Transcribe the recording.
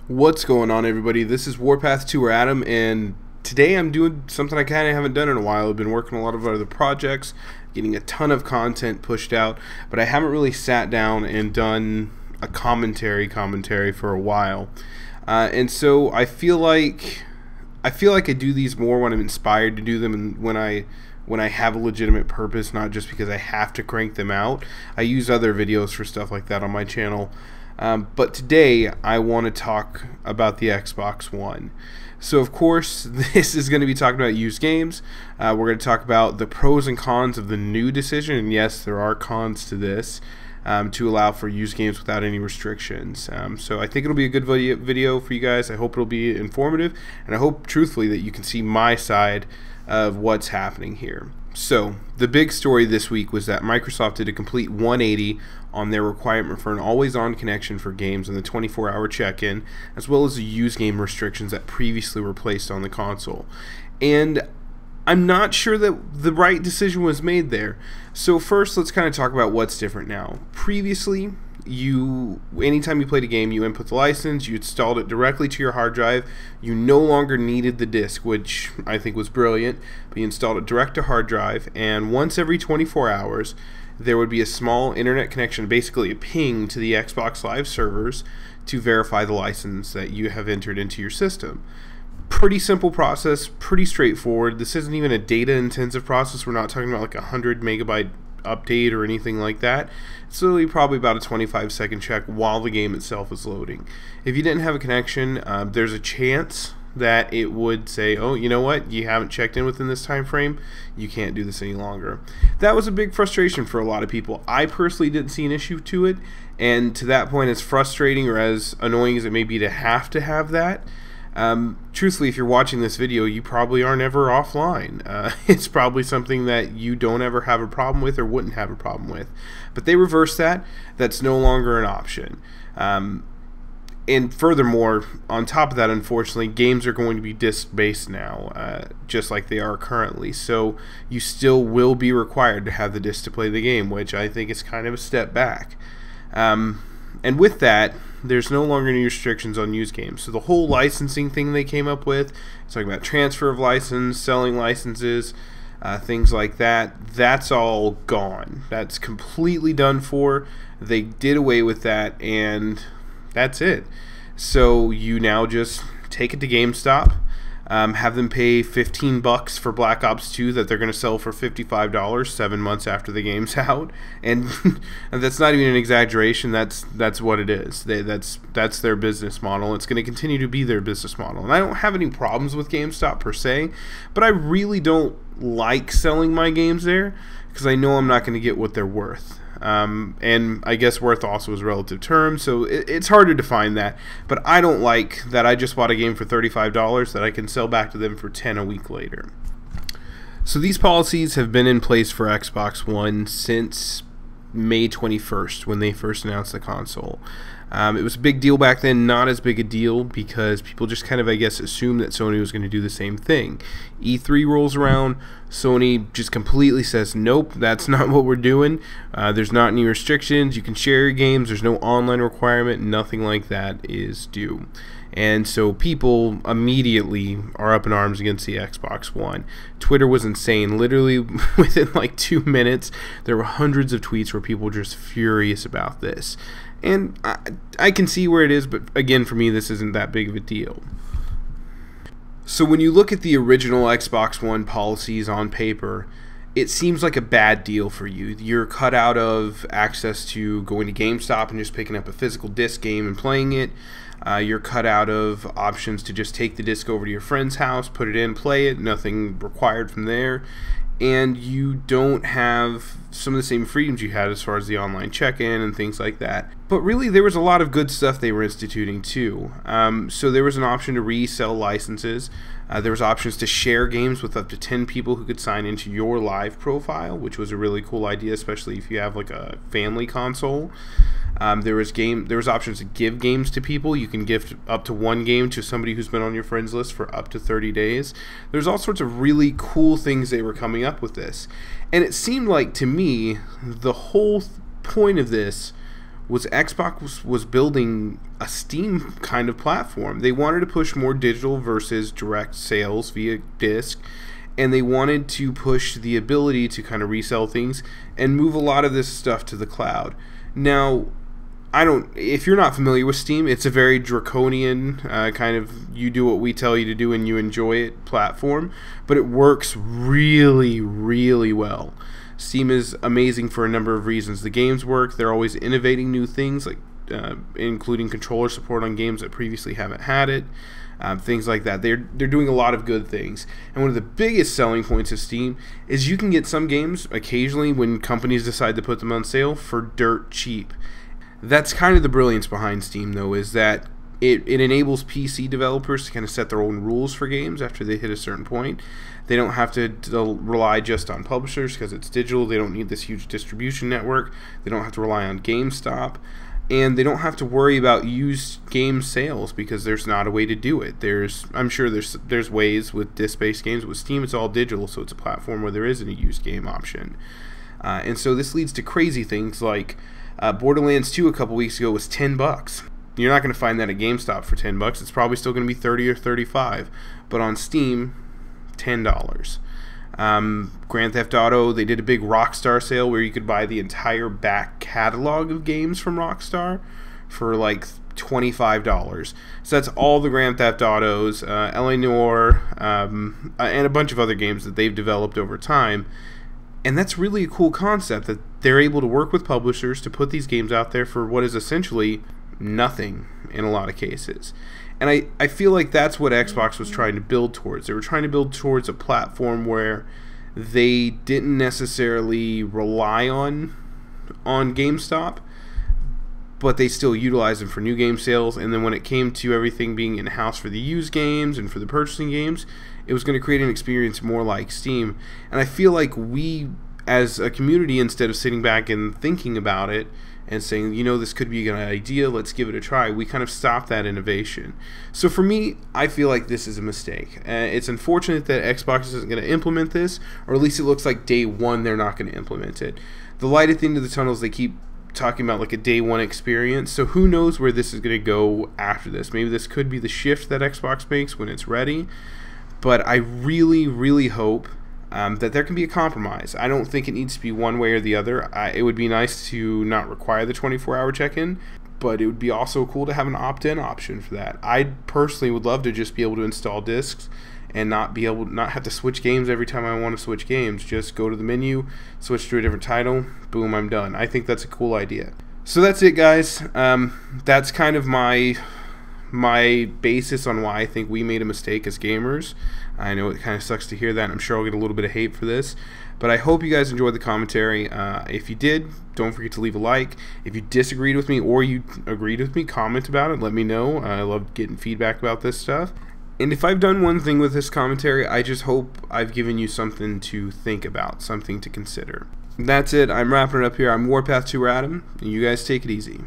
What's going on, everybody? This is Warpath 2 or Adam, and today I'm doing something I kind of haven't done in a while. I've been working a lot of other projects, getting a ton of content pushed out, but I haven't really sat down and done a commentary for a while. And so I feel like I do these more when I'm inspired to do them, and when I have a legitimate purpose, not just because I have to crank them out. I use other videos for stuff like that on my channel. But today I want to talk about the Xbox One. So of course this is going to be talking about used games. We're going to talk about the pros and cons of the new decision, and yes, there are cons to this, to allow for used games without any restrictions. So I think it'll be a good video for you guys. I hope it'll be informative, and I hope truthfully that you can see my side of what's happening here. So the big story this week was that Microsoft did a complete 180 on their requirement for an always-on connection for games and the 24-hour check-in, as well as the used game restrictions that previously were placed on the console. And I'm not sure that the right decision was made there. So first, let's kind of talk about what's different now. Previously, anytime you played a game, you input the license, you installed it directly to your hard drive. You no longer needed the disc, which I think was brilliant, but you installed it direct to hard drive, and once every 24 hours, there would be a small internet connection, basically a ping to the Xbox Live servers to verify the license that you have entered into your system. Pretty simple process, pretty straightforward. This isn't even a data intensive process. We're not talking about like a 100 megabyte update or anything like that. It's literally probably about a 25-second check while the game itself is loading. If you didn't have a connection, there's a chance that it would say, oh, you know what, you haven't checked in within this time frame, you can't do this any longer. That was a big frustration for a lot of people. I personally didn't see an issue to it, and to that point, as frustrating or as annoying as it may be to have that, truthfully, if you're watching this video, you probably aren't ever offline. It's probably something that you don't ever have a problem with or wouldn't have a problem with. But they reversed that. That's no longer an option. And furthermore, on top of that, unfortunately, games are going to be disc-based now, just like they are currently. So you still will be required to have the disc to play the game, which I think is kind of a step back. And with that, there's no longer any restrictions on used games. So the whole licensing thing they came up with, talking about transfer of license, selling licenses, things like that, that's all gone. That's completely done for. They did away with that, and that's it. So you now just take it to GameStop, have them pay $15 for Black Ops 2 that they're going to sell for $55 7 months after the game's out, and that's not even an exaggeration. That's what it is. That's their business model. It's going to continue to be their business model. And I don't have any problems with GameStop per se, but I really don't like selling my games there because I know I'm not going to get what they're worth. And I guess worth also is relative term, so it's hard to define that. But I don't like that I just bought a game for $35 that I can sell back to them for $10 a week later. So these policies have been in place for Xbox One since May 21st when they first announced the console. It was a big deal back then, not as big a deal because people just kind of, I guess, assumed that Sony was going to do the same thing. E3 rolls around, Sony just completely says, nope, that's not what we're doing. There's not any restrictions. You can share your games. There's no online requirement. Nothing like that is due. And so people immediately are up in arms against the Xbox One. Twitter was insane. Literally within like 2 minutes, there were hundreds of tweets where people were just furious about this. And I can see where it is, but again, for me, this isn't that big of a deal. So when you look at the original Xbox One policies on paper, it seems like a bad deal for you. You're cut out of access to going to GameStop and just picking up a physical disc game and playing it. You're cut out of options to just take the disc over to your friend's house, put it in, play it, nothing required from there. And you don't have some of the same freedoms you had as far as the online check-in and things like that. But really, there was a lot of good stuff they were instituting too. So there was an option to resell licenses. There was options to share games with up to 10 people who could sign into your live profile, which was a really cool idea, especially if you have like a family console. There was options to give games to people. You can gift up to 1 game to somebody who's been on your friends list for up to 30 days. There's all sorts of really cool things they were coming up with this. And it seemed like, to me, the whole point of this was Xbox was building a Steam kind of platform. They wanted to push more digital versus direct sales via disc, and they wanted to push the ability to kind of resell things and move a lot of this stuff to the cloud. Now, if you're not familiar with Steam, it's a very draconian kind of you do what we tell you to do and you enjoy it platform, but it works really, really well. Steam is amazing for a number of reasons. The games work. They're always innovating new things, like including controller support on games that previously haven't had it. Things like that. They're doing a lot of good things. And one of the biggest selling points of Steam is you can get some games occasionally when companies decide to put them on sale for dirt cheap. That's kind of the brilliance behind Steam, though, is that it enables PC developers to kind of set their own rules for games after they hit a certain point. They don't have to rely just on publishers because it's digital. They don't need this huge distribution network. They don't have to rely on GameStop. And they don't have to worry about used game sales because there's not a way to do it. I'm sure there's ways with disc-based games. With Steam, it's all digital, so it's a platform where there isn't a used game option. And so this leads to crazy things like Borderlands 2 a couple weeks ago was $10. You're not going to find that at GameStop for $10. It's probably still going to be $30 or $35. But on Steam, $10. Grand Theft Auto, they did a big Rockstar sale where you could buy the entire back catalog of games from Rockstar for like $25. So that's all the Grand Theft Autos, LA Noire, and a bunch of other games that they've developed over time. And that's really a cool concept that they're able to work with publishers to put these games out there for what is essentially nothing in a lot of cases. And I feel like that's what Xbox was trying to build towards. They were trying to build towards a platform where they didn't necessarily rely on GameStop, but they still utilized them for new game sales. And then when it came to everything being in-house for the used games and for the purchasing games, it was going to create an experience more like Steam. And I feel like we, as a community, instead of sitting back and thinking about it and saying, you know, this could be a good idea, let's give it a try, we kind of stopped that innovation. So for me, I feel like this is a mistake. It's unfortunate that Xbox isn't going to implement this, or at least it looks like day one they're not going to implement it. The light at the end of the tunnel is they keep talking about like a day one experience, so who knows where this is going to go after this. Maybe this could be the shift that Xbox makes when it's ready, but I really, really hope that there can be a compromise. I don't think it needs to be one way or the other. It would be nice to not require the 24-hour check-in, but it would be also cool to have an opt-in option for that. I personally would love to just be able to install discs and not have to switch games every time I want to switch games. Just go to the menu, switch to a different title, boom, I'm done. I think that's a cool idea. So that's it, guys. That's kind of my basis on why I think we made a mistake as gamers. I know it kind of sucks to hear that. I'm sure I'll get a little bit of hate for this, but I hope you guys enjoyed the commentary. If you did, don't forget to leave a like. If you disagreed with me or you agreed with me, comment about it. Let me know. I love getting feedback about this stuff. And if I've done one thing with this commentary, I just hope I've given you something to think about, something to consider. That's it. I'm wrapping it up here. I'm Warpath 2 Adam, and you guys take it easy.